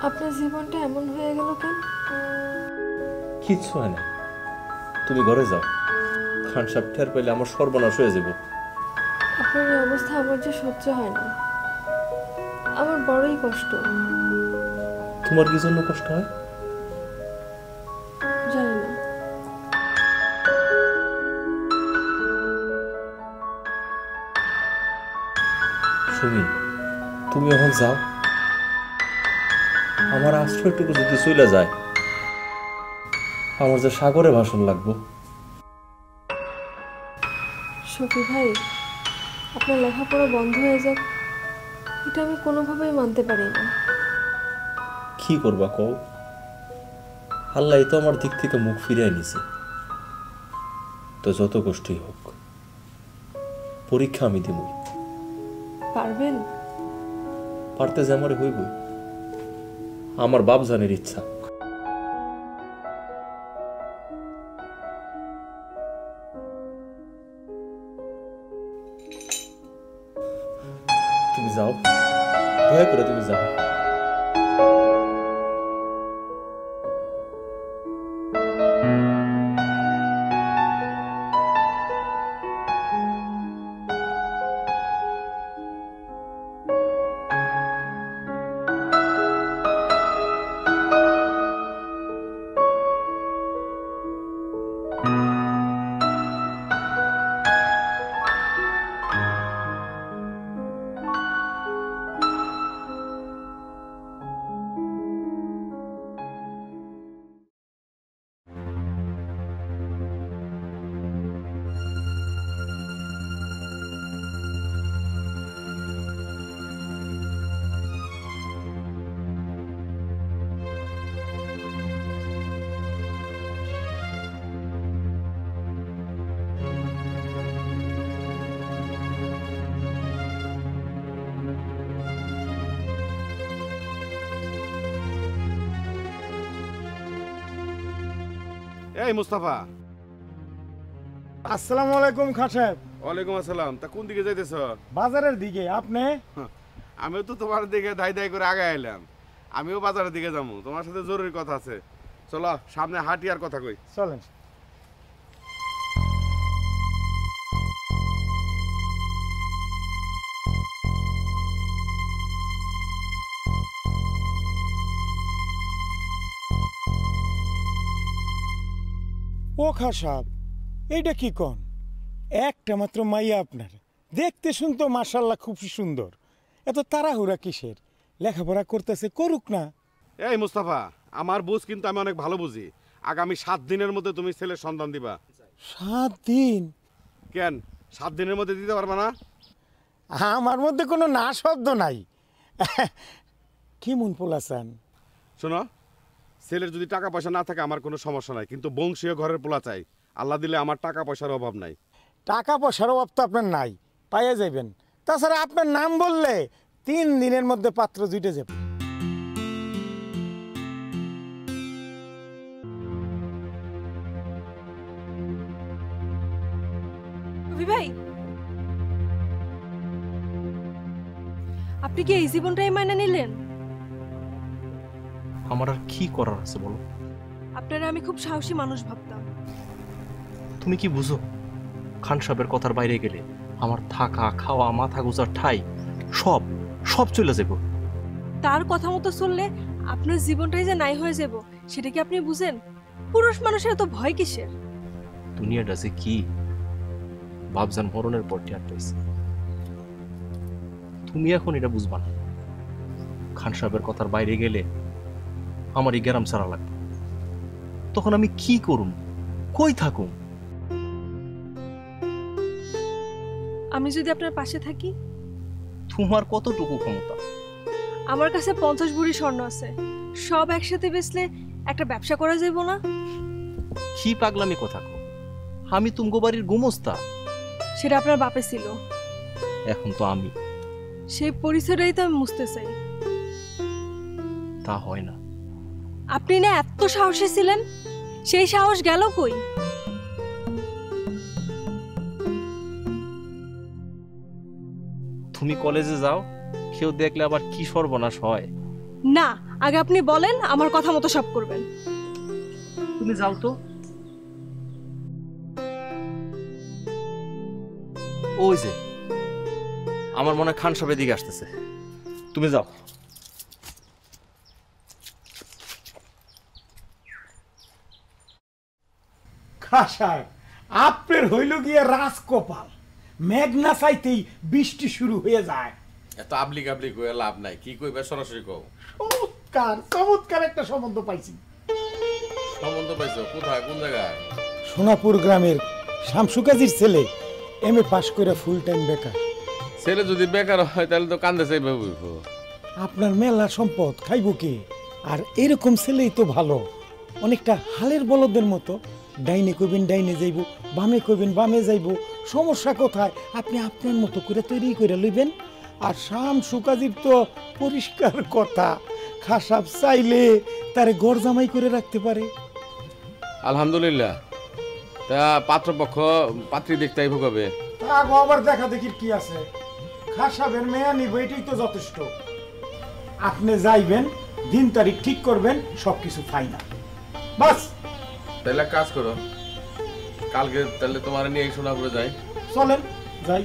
আপনার জীবনটা এমন হয়ে গেল কেন? কিচ্ছু হয় না, তুমি ঘরে যাও। খান সাহেব টের পেলে আমার সর্বনাশ হয়ে যাব। আপনার এই অবস্থা আমার যে সহ্য হয় না, আমার বড়ই কষ্ট। তোমার কি জন্য কষ্ট হয়? জানি না। সুমি, তুমি এখন যাও। আমার আশ্রয়টুকু যদি চলে যায়, আমার যে সাগরে ভাষণ লাগবো। শফি ভাই, আপনার লেখাপড়া বন্ধ হয়ে যাক, এটা আমি কোনোভাবেই মানতে পারি না। কি করবা কও? আল্লাহ তো আমার দিক থেকে মুখ ফিরিয়ে নিছে। তো যত কষ্টই হোক, পরীক্ষা আমি দিব। পারবেন? পারতে যে আমারে হইব, আমার বাপ জানের ইচ্ছা। তুমি যাও, দয়া করে তুমি যাও। এই মুস্তাফা। আসসালামু আলাইকুম খান সাহেব। ওয়ালাইকুম আসসালাম। তা কোন দিকে যাইতেছ? বাজারের দিকে। আপনি? আমিও তো তোমার দিকে ধাই ধাই করে আগে এলাম। আমিও বাজারের দিকে যাবো, তোমার সাথে জরুরি কথা আছে। চলো সামনে হাঁটি আর কথা কই। চলেন। ও খান সাহেব, এইটা কি কন? একটা মাত্র মাইয়া আপনার, দেখতে শুনতো মাশাআল্লাহ খুব সুন্দর। এত তাড়াহুড়া কিসের? লেখাপড়া করতেছে, করুক না। এই মুস্তাফা, আমার বুঝ কিন্তু আমি অনেক ভালো বুঝি। আগামী 7 দিনের মধ্যে তুমি ছেলের সন্ধান দিবা। 7 দিন? কেন 7 দিনের মধ্যে দিতে পারবা না? আমার মধ্যে কোনো না শব্দ নাই। কি মন পোলাচান? শোনো, ছেলের যদি টাকা পয়সা না থাকে আমার কোনো সমস্যা নাই, কিন্তু বংশীয় ঘরের পোলা চাই। আল্লাহ দিলে আমার টাকা পয়সার অভাব নাই। টাকা পয়সার অভাব তো আপনার নাই, পাইয়া যাবেন। তাছাড়া আপনার নাম বললে 3 দিনের মধ্যে পাত্র জুটে যাবে। ভাই, আপনি কি এই জীবনটাই মাইনা নিলেন? আমার আর কি করার আছে বলো? আপনারা আমি খুব সাহসী মানুষ ভাবতাম। তুমি কি বুঝো, খান সাহেবের কথার বাইরে গেলে আমার থাকা খাওয়া মাথা গোজার ঠাই সব সব চলে যাব। তার কথা মতো চললে আপনার জীবনটাই যে নাই হয়ে যাব, সেটা কি আপনি বুঝেন? পুরুষ মানুষের তো ভয় কিসের? দুনিয়াটা যে কি বাপজান মরণের পর টের পাইছে। তুমি এখন এটা বুঝবা না। খান সাহেবের কথার বাইরে গেলে আমার এই গ্রাম ছাড়া লাগবে। তখন আমি কি করুম, কই থাকুম? আমি যদি আপনার পাশে থাকি? তোমার কতটুকু ক্ষমতা? আমার কাছে 50 ভরি স্বর্ণ আছে, সব একসাথে বেচলে একটা ব্যবসা করা যাইব না? কি পাগলামি কথা কও? আমি তুমগো বাড়ির গুমস্তা। সেটা আপনার বাপে ছিল, এখন তো আমি। সেই পরিচয়টাই তো আমি মুছতে চাই। তা হয় না। আপনি না এত সাহসী ছিলেন, সেই সাহস গেল কই? তুমি কলেজে যাও, কেউ দেখলে আবার কি সর্বনাশ হয়। না, আগে আপনি বলেন, আমার কথা মতো সব করবেন। তুমি যাও তো। ওই যে আমার মনে হয় খান সাহেবের দিকে আসতেছে, তুমি যাও। খাসায় আপনার হইল গিয়ে রাজকপাল, মেঘনা চাইতেই বৃষ্টি শুরু হয়ে যায়। এত আবলি গাবলি কয়ে লাভ নাই, কি কইবে সরাসরি কও। চমৎকার চমৎকার একটা সম্বন্ধ পাইছি। সম্বন্ধ পাইছো কোথায়, কোন জায়গায়? সোনাপুর গ্রামের শামসু কাজীর ছেলে এমএ পাশ করে ফুল টাইম বেকার। ছেলে যদি বেকার হয় তাহলে তো কান্দে চাইবে। আপনার মেলা সম্পদ খাইব কে? আর এরকম ছেলেই তো ভালো, অনেকটা হালের বলদের মতো। ডাইনে কইবেন ডাইনে যাইব, বামে কইবেন বামে যাইব, সমস্যা কোথায়? আপনি আপনার মতো করে তৈরি করে লইবেন। আর শামসু কাজীর তো পরিষ্কার কথা, খাসাব চাইলে তারে গড় জামাই করে রাখতে পারে। আলহামদুলিল্লাহ। তা পাত্রপক্ষ পাত্রী দেখতে আইব কবে? তা আবার দেখা দেখির কি আছে, খাসাবের মেয়া নিব, এটাই তো যথেষ্ট। আপনি যাইবেন, দিন তারিখ ঠিক করবেন, সবকিছু ফাইনাল, বাস। তাহলে কাজ করো, কালকে তাহলে তোমার নিয়ে সোনাপুরে যাই। চলেন যাই।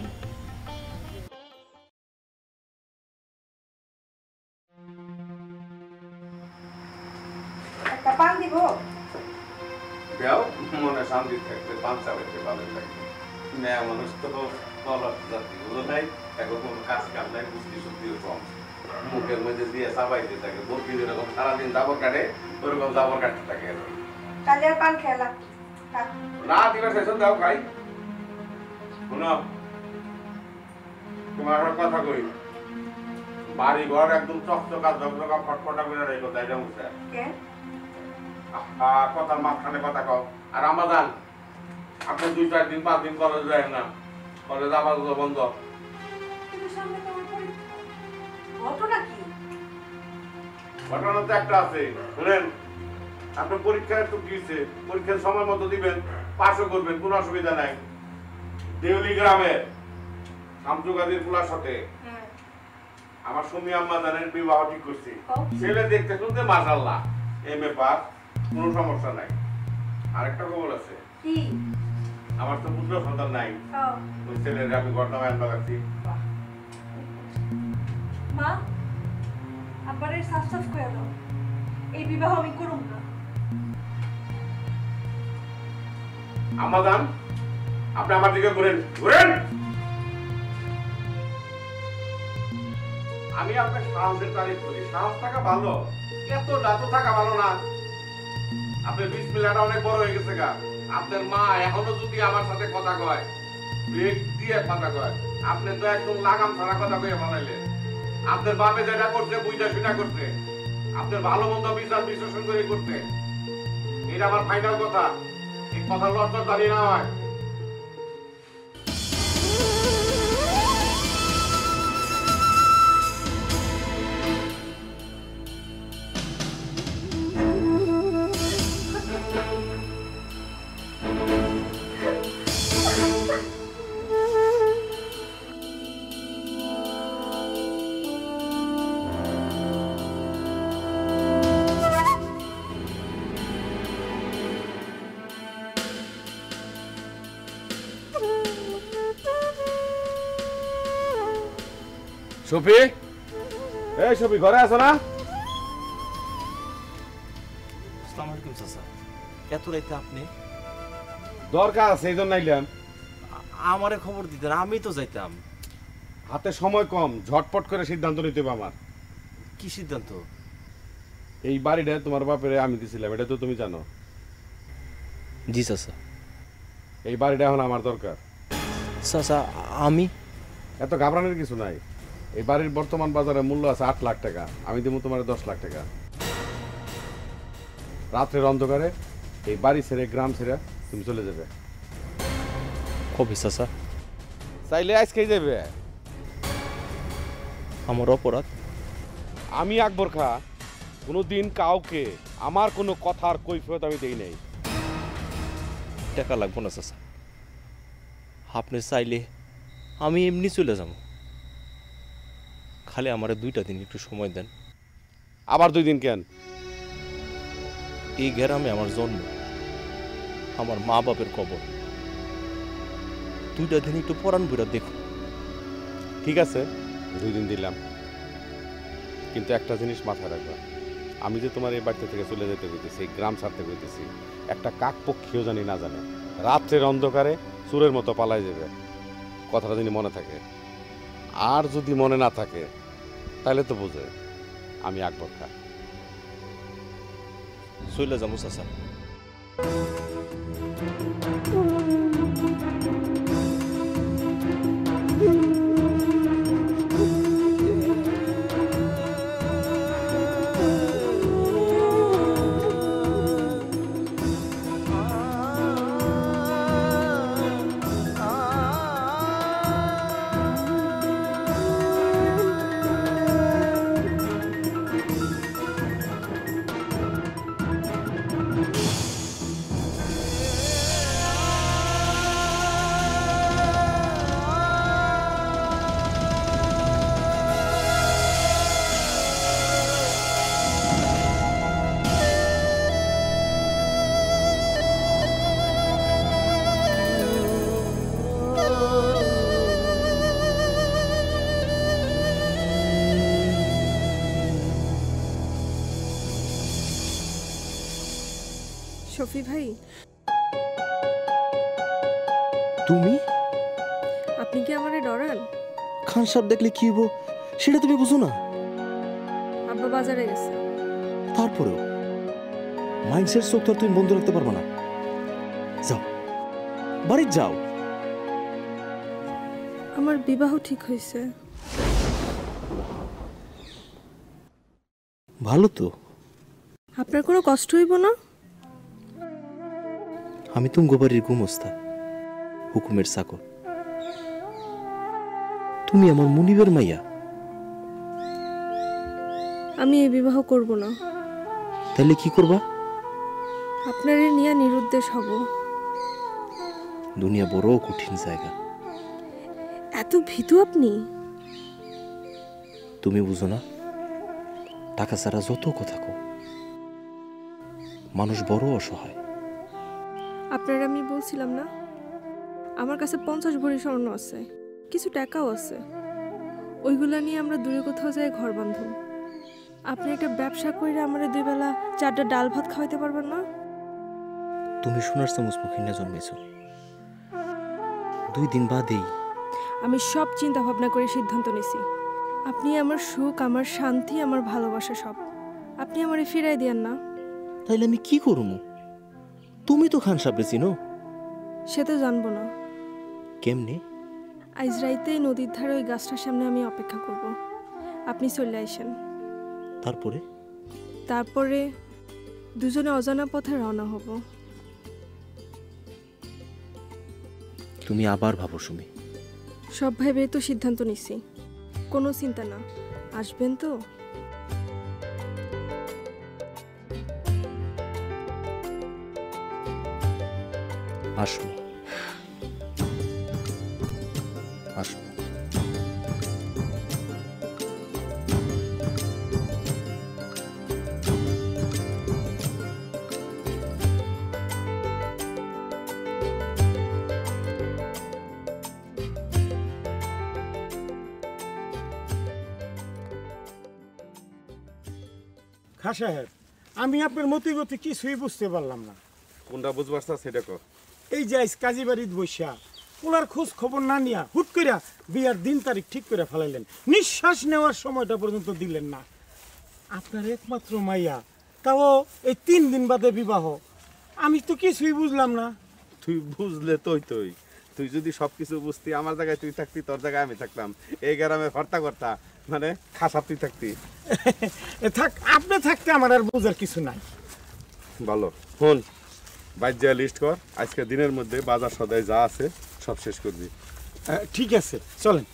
একটা পান দিব? দেও, মনে শান্তি থাকবে, পান চালাইতে ভালো থাকবে। মেয়া মানুষ তো তলত জাতি, বুঝো নাই? এখন কোনো কাজ কাম নাই, বুঝতে শুক্তিও কম। মুখের মধ্যে দিয়ে চাবাইতে থাকে, বলতে যেরকম সারাদিন জাবর কাটে ওরকম জাবর কাটতে থাকে। কালে আর পান খেলা না দিবা শেষ দাও খাই। শুনো, তোমার কথা কই, বাড়ি ঘর একদম চকচকা ঝকঝকা ফটফটা করে রেখো, তাই না মুখে? কথার মাঝখানে কথা কও। আর আমাদান আপনি 2-4 দিন 5 দিন কলেজ যায় না, কলেজ আবার বন্ধ। ঘটনা তো একটা আছে, শুনেন। আপনি পরীক্ষায় তো দিয়েছে, পরীক্ষার সময় মতো দিবেন, পাশও করবেন, কোনো অসুবিধা নাই। দেউলি গ্রামের শামসু কাজীর পুলার সাথে আমার সুমি আম্মা জানেন বিবাহ ঠিক করছি। ছেলে দেখতে শুনতে মাশাআল্লাহ, এমএ পাস, কোনো সমস্যা নাই। আরেকটা খবর আছে, আমার তো পুত্র সন্তান নাই, ওই ছেলের আমি ঘটনায় আনতে লাগছি। মা, আবার এই সাফ সাফ করে দাও, এই বিবাহ আমি করুম না। আম্মা জান, আপনি আমার দিকে ঘুরেন, ঘুরেন। আমি আপনার সাহসের তারিফ করি, সাহস থাকা ভালো, এত দাঁত থাকা ভালো না। আপনার বিসমিল্লাহটা অনেক বড় হয়ে গেছে গা। আপনার মা এখনো যদি আমার সাথে কথা কয়, ব্রেক দিয়ে কথা কয়, আপনি তো একদম লাগাম ছাড়া কথা কয়ে বানাইলেন। আপনার বাপে যেটা করছে বুঝা শুনা করছে, আপনার ভালো মন্দ বিচার বিশ্লেষণ করে করছে। এটা আমার ফাইনাল কথা, এই কথা লজ্জা দাঁড়িয়ে না হয়। শফি, এই শফি, ঘরে আছো না? আসসালামু আলাইকুম চাচা। এত রাইতে আপনি? দরকার আছে, এই জন্য আইলাম। আমারে খবর দিতেন, আমি তো যাইতাম। হাতে সময় কম, ঝটপট করে সিদ্ধান্ত নিতে হবে আমার। কি সিদ্ধান্ত? এই বাড়িটা তোমার বাপের আমি দিছিলাম, এটা তো তুমি জানো। জি চাচা। এই বাড়িটা এখন আমার দরকার। চাচা আমি? এত ঘাবড়ানোর কিছু নাই। এই বাড়ির বর্তমান বাজারে মূল্য আছে 8 লাখ টাকা, আমি দেবো তোমার 10 লাখ টাকা। রাত্রের অন্ধকারে এই বাড়ি ছেড়ে, গ্রাম ছেড়ে তুমি চলে যাবে। কবে চাচা? চাইলে আজকেই যাবে। আমার অপরাধ? আমি আকবর খা কোনোদিন কাউকে আমার কোনো কথার কৈফিয়ত আমি দেই নাই। টাকা লাগবো না চাচা, আপনি চাইলে আমি এমনি চলে যাব। খালি আমারে 2টা দিন একটু সময় দেন। আবার 2 দিন কেন? এই গ্রামে আমার জন্ম, আমার মা বাপের কবর। 2টা দিন একটু পরাণ বইরা দেখো। ঠিক আছে, 2 দিন দিলাম, কিন্তু একটা জিনিস মাথায় রাখবা, আমি যে তোমার এই বাড়িতে থেকে চলে যেতে কইতেছি, এই গ্রাম ছাড়তে কইতেছি, একটা কাক পক্ষীও জানি না জানে, রাত্রের অন্ধকারে চোরের মতো পালাই যাবে। কথাটা যদি মনে থাকে, আর যদি মনে না থাকে তাহলে তো বুঝে আমি আকবর খা। চলে যাবো চাচা। শফি ভাই, তুমি আপনি কি আমারে ডরান? খান সাহেব দেখলে কি হবো সেটা তুমি বুঝো না? আব্বা বাজারে গেছে। তারপরেও মাইন্ডসেট চোখ তো আর তুমি বন্ধ রাখতে পারবো না। যাও, বাড়ি যাও। আমার বিবাহ ঠিক হয়েছে। ভালো তো। আপনার কোনো কষ্ট হইব না? আমি তুম গোবাড়ির গুমস্তা, হুকুমের চাকর। তুমি আমার মুনিবের মাইয়া। আমি এই বিবাহ করব না। তাহলে কি করবা? আপনারে নিয়ে নিরুদ্দেশ হব। দুনিয়া বড় কঠিন জায়গা। এত ভীতু আপনি? তুমি বুঝো না, টাকা ছাড়া যত কথা কও, মানুষ বড় অসহায়। আপনার আমি বলছিলাম না, আমার কাছে 50 ভরি স্বর্ণ আছে, কিছু টাকাও আছে। ওইগুলা নিয়ে আমরা দূরে কোথাও যাই ঘর বাঁধব। আপনি একটা ব্যবসা করে আমার 2 বেলা 4টা ডাল ভাত খাওয়াইতে পারবেন না? তুমি সোনার চামচ মুখে না জন্মেছ, 2 দিন বাদেই আমি সব চিন্তা ভাবনা করে সিদ্ধান্ত নিছি। আপনি আমার সুখ, আমার শান্তি, আমার ভালোবাসা সব। আপনি আমারে ফিরাই দিয়েন না। তাইলে আমি কি করবো? তুমি তো খান সাহেব চিনো। সে তো জানবো না। কেমনে? আজ রাইতেই নদীর ধারে ওই গাছটার সামনে আমি অপেক্ষা করব। আপনি চলে আসেন। তারপরে দুজনে অজানা পথে রওনা হব। তুমি আবার ভাবো সুমি। সব ভেবে তো সিদ্ধান্ত নিছি, কোনো চিন্তা না। আসবেন তো? আসবো, আসবো। খা সাহেব, আমি আপনার মতিগতি কিছুই বুঝতে পারলাম না। কোনটা বুঝবার সেটা কর। এই যে আজ কাজী বাড়ির বৈশা ওনার খোঁজ খবর না নিয়া হুট করে বিয়ার দিন তারিখ ঠিক করে ফেলাইলেন, নিঃশ্বাস নেওয়ার সময়টা পর্যন্ত দিলেন না। আপনার একমাত্র মাইয়া, তাও এই 3 দিন বাদে বিবাহ। আমি তো কিছুই বুঝলাম না। তুই বুঝলে তুই যদি সবকিছু বুঝতি, আমার জায়গায় তুই থাকতি, তোর জায়গায় আমি থাকতাম, এই গ্রামে হর্তা কর্তা মানে খাসাপ তুই থাকতি। থাক, আপনি থাকতে আমার আর বোঝার কিছু নাই। ভালো শোন, বাইর লিস্ট কর, আজকে দিনের মধ্যে বাজার সদাই যা আছে সব শেষ করবি। ঠিক আছে, চলেন।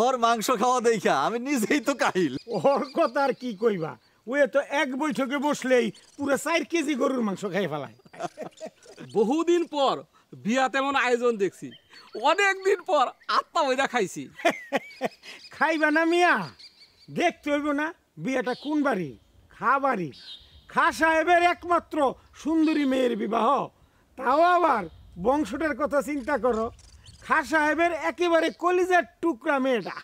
ওর মাংস খাওয়া দেখা আমি নিজেই তো কাহিল। ওর কথা আর কি কইবা, ওই তো এক বৈঠকে বসলেই পুরো 4 কেজি গরুর মাংস খাই ফেলায়। বহুদিন পর বিয়া তেমন আয়োজন দেখছি, অনেক দিন পর আত্মা বইরা খাইছি। খাইবা না মিয়া, দেখতে হইব না বিয়েটা কোন বাড়ি? খা বাড়ি। খা সাহেবের একমাত্র সুন্দরী মেয়ের বিবাহ, তাও আবার বংশটার কথা চিন্তা করো। খা সাহেবের একেবারে কলিজার টুকরা মেয়েটা।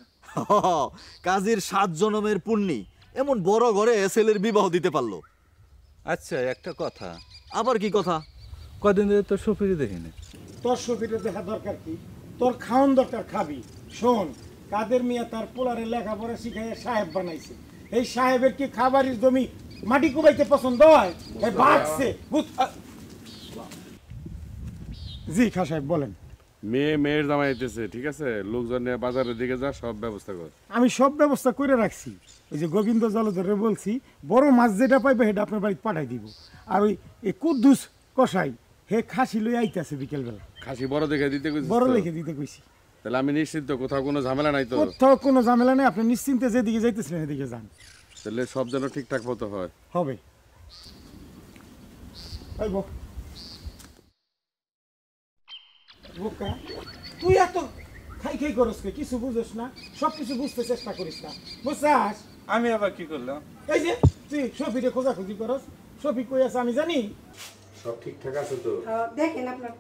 কাজীর 7 জনমের পুণ্যি এমন বড় ঘরে ছেলের বিবাহ দিতে পারলো। আচ্ছা একটা কথা। আবার কি কথা? কদিন ধরে তোর সফিরে দেখিনি। তোর সফিরে দেখা দরকার কি? তোর খাওন দরকার খাবি। শোন, কাদের মিয়া তার পোলারে লেখাপড়া শিখাইয়া সাহেব বানাইছে। এই সাহেবের কি খাবারের জমি মাটি কুবাইতে পছন্দ হয়? বাড়ছে। জি খা সাহেব বলেন। মেয়ের জামাই আইতেছে, ঠিক আছে? লোকজন নিয়ে বাজারের দিকে যা, সব ব্যবস্থা কর। আমি সব ব্যবস্থা করে রাখছি। ওই যে গোবিন্দ জলধরে বলছি, বড় মাছ যেটা পাইবে সেটা আপনার বাড়িতে পাঠাই দিব। আর ওই কুদ্দুস কষাই হে খাসি লই আইতেছে বিকেলবেলা। খাসি বড় দেখে দিতে কইছিস? বড় দেখে দিতে কইছি। তাহলে আমি নিশ্চিন্ত, কোথাও কোনো ঝামেলা নাই তো? কোথাও কোনো ঝামেলা নেই, আপনি নিশ্চিন্তে যেদিকে যাইতেছেন সেদিকে যান। তাহলে সব যেন ঠিকঠাক মতো হয়। হবে। বোকা, তুই এত খাই খাই করস কে? কিছু বুঝিস না, সব কিছু বুঝতে চেষ্টা করিস না, বুঝছাস? আমি আবার কি করলাম? এই যে তুই শফিকে খোঁজাখুঁজি করস। শফি কই আছে আমি জানি। সব ঠিকঠাক আছে তো? দেখেন আপনার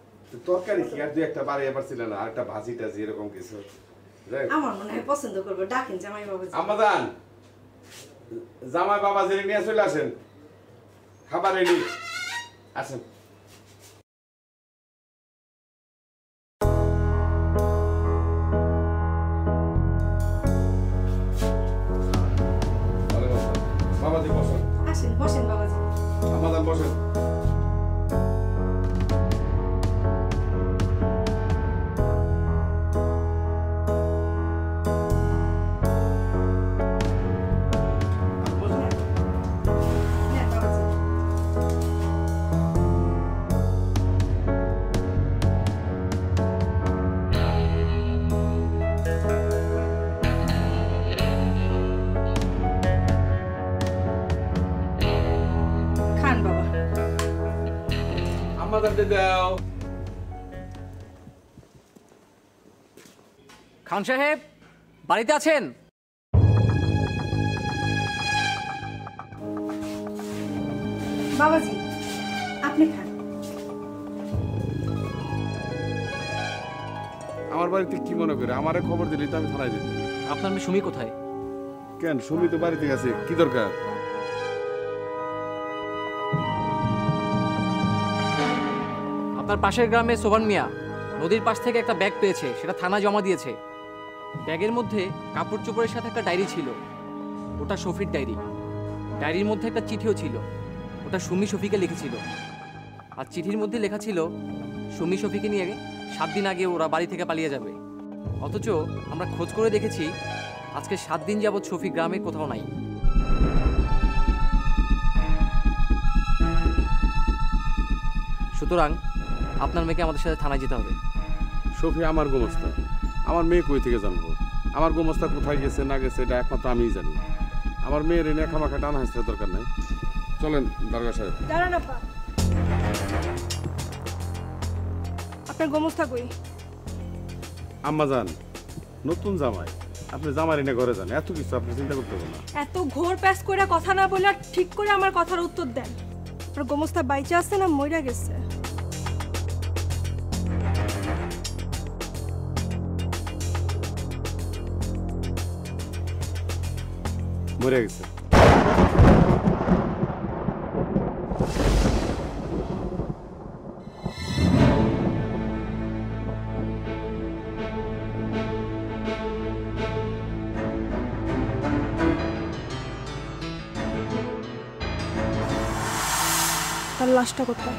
তরকারি কি আর 2-1টা বাড়াইয়া পারছিল না, আর একটা ভাজি টাজি এরকম কিছু? আমার মনে হয় পছন্দ করবে। ডাকেন জামাই বাবাজি। আমাদান, জামাই বাবাজি নিয়ে চলে আসেন, খাবার রেডি। আসেন। বাবাজি বসেন। আসেন, বসেন বাবাজি। আমাদান বসেন। খান সাহেব বাড়িতে আছেন? বাবাজি আপনি খান। আমার বাড়িতে কি মনে করে? আমারে খবর দিলি তো আমি থানায় দিতাম। আপনার মেয়ে সুমি কোথায়? কেন, সুমি তো বাড়িতে গেছে, কি দরকার? আপনার পাশের গ্রামে সোভান মিয়া নদীর পাশ থেকে একটা ব্যাগ পেয়েছে, সেটা থানা জমা দিয়েছে। ব্যাগের মধ্যে কাপড় চোপড়ের সাথে একটা ডায়েরি ছিল, ওটা শফির ডায়েরি। ডায়েরির মধ্যে একটা চিঠিও ছিল, ওটা সুমি শফিকে লিখেছিল। আর চিঠির মধ্যে লেখা ছিল সুমি শফিকে নিয়ে 7 দিন আগে ওরা বাড়ি থেকে পালিয়ে যাবে। অথচ আমরা খোঁজ করে দেখেছি আজকে 7 দিন যাবৎ শফি গ্রামে কোথাও নাই। সুতরাং আপনার মেয়েকে আমাদের সাথে থানায় যেতে হবে। শফি আমার গোমস্তা, আমার মেয়ে কই থেকে জানবো? আমার গোমস্তা কোথায় গেছে না গেছে এটা একমাত্র আমিই জানি। আমার মেয়ের এনে খামাখা টানা হাসতে দরকার নাই। চলেন দরগা সাহেব। দাঁড়ান আপা, আপনার গোমস্তা কই? আম্মা যান, নতুন জামাই, আপনি জামাই এনে ঘরে যান, এত কিছু আপনি চিন্তা করতে হবে না। এত ঘোর প্যাস করে কথা না বলে আর ঠিক করে আমার কথার উত্তর দেন। আপনার গোমস্তা বাইচে আছে না মইরা গেছে? মরে গেছে। তার লাশটা কোথায়?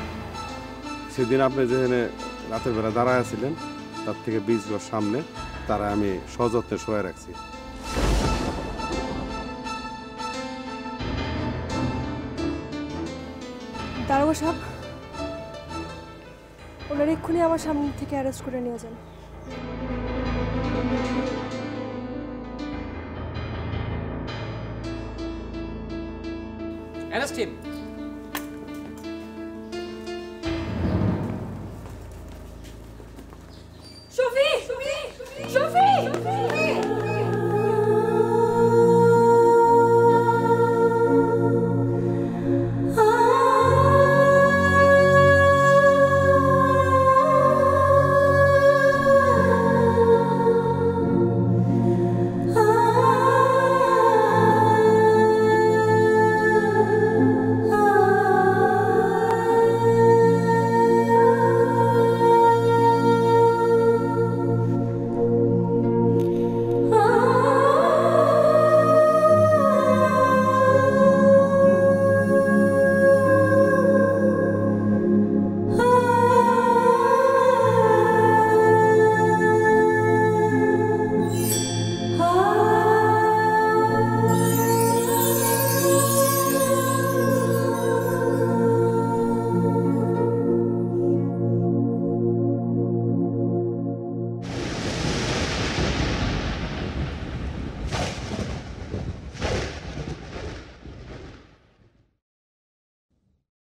সেদিন আপনি যেখানে রাতের বেলা দাঁড়ায় ছিলেন তার থেকে 20 গজ সামনে, তারা আমি সযত্নে শোয়া রাখছি। দারোগা সাহেব, ওনার এক্ষুনি আমার সামনে থেকে অ্যারেস্ট করে নিয়ে যান। Arrest him.